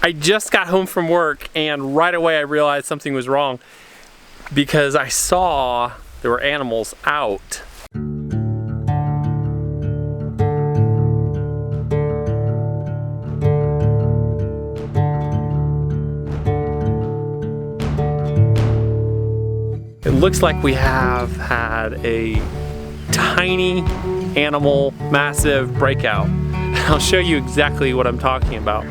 I just got home from work and right away I realized something was wrong because I saw there were animals out. It looks like we have had a tiny animal, massive breakout. I'll show you exactly what I'm talking about.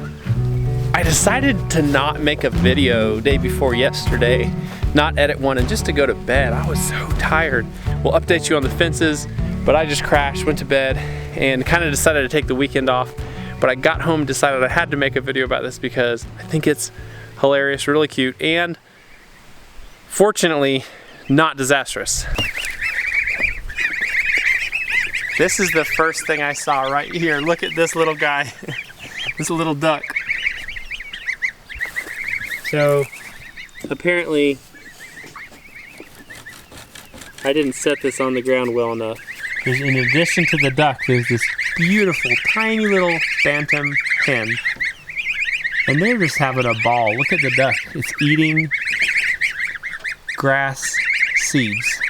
I decided to not make a video day before yesterday, not edit one, and just to go to bed. I was so tired. We'll update you on the fences, but I just crashed, went to bed, and kind of decided to take the weekend off. But I got home, decided I had to make a video about this because I think it's hilarious, really cute, and fortunately, not disastrous. This is the first thing I saw right here. Look at this little guy. This little duck. So apparently I didn't set this on the ground well enough. In addition to the duck, there's this beautiful tiny little bantam hen. And they're just having a ball. Look at the duck. It's eating grass seeds.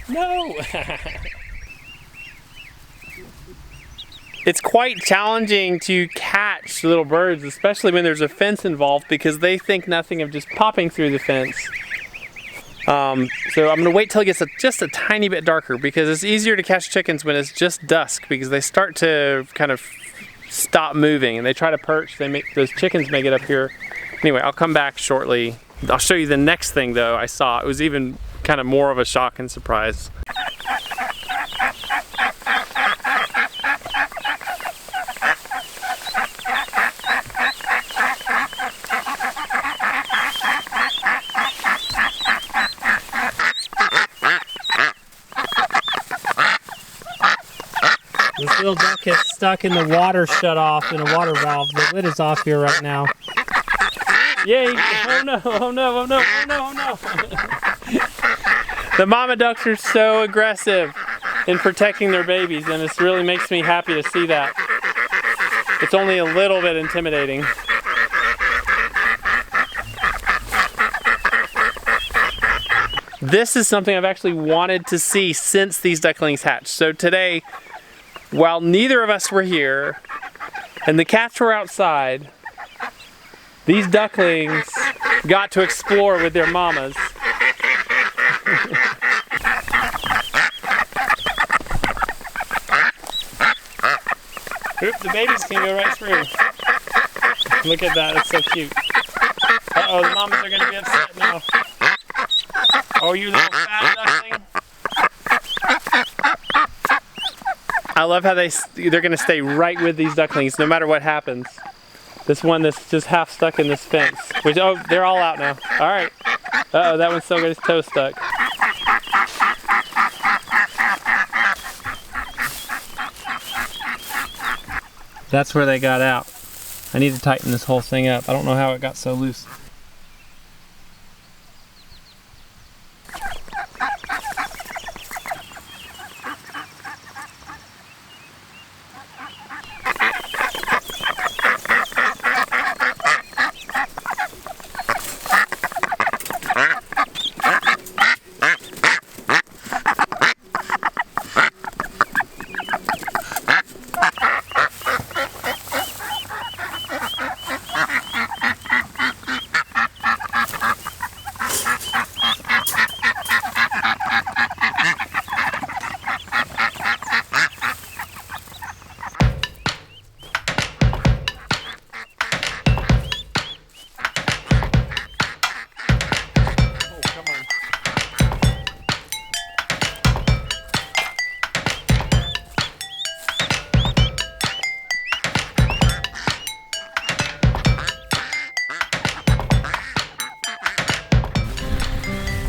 No! It's quite challenging to catch little birds, especially when there's a fence involved, because they think nothing of just popping through the fence. So I'm gonna wait till it gets just a tiny bit darker, because it's easier to catch chickens when it's just dusk, because they start to kind of stop moving and they try to perch. Those chickens may get up here. Anyway, I'll come back shortly. I'll show you the next thing though I saw. It was even kind of more of a shock and surprise. This little duck is stuck in the water shut off in a water valve. The lid is off here right now. Yay! Oh no, oh no, oh no, oh no, oh no. The mama ducks are so aggressive in protecting their babies, and it really makes me happy to see that. It's only a little bit intimidating. This is something I've actually wanted to see since these ducklings hatched. So today, while neither of us were here and the cats were outside, these ducklings got to explore with their mamas. Oop, the babies can go right through. Look at that, it's so cute. Uh-oh, the mamas are gonna be upset now. Oh, you little fat duckling. I love how they're gonna stay right with these ducklings no matter what happens. This one that's just half stuck in this fence. Which, oh, they're all out now. All right. Uh-oh, that one's still got his toe stuck. That's where they got out. I need to tighten this whole thing up. I don't know how it got so loose.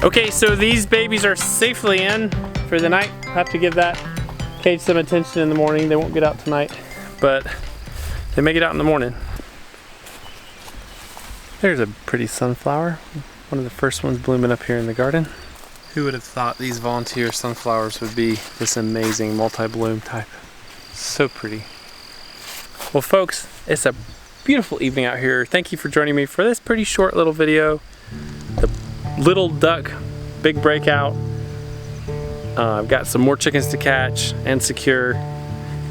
Okay, so these babies are safely in for the night. I have to give that cage some attention in the morning. They won't get out tonight, but they may get out in the morning. There's a pretty sunflower. One of the first ones blooming up here in the garden. Who would have thought these volunteer sunflowers would be this amazing multi-bloom type? So pretty. Well folks, it's a beautiful evening out here. Thank you for joining me for this pretty short little video. The little duck, big breakout. I've got some more chickens to catch and secure.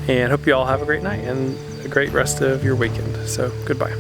And hope you all have a great night and a great rest of your weekend. So goodbye.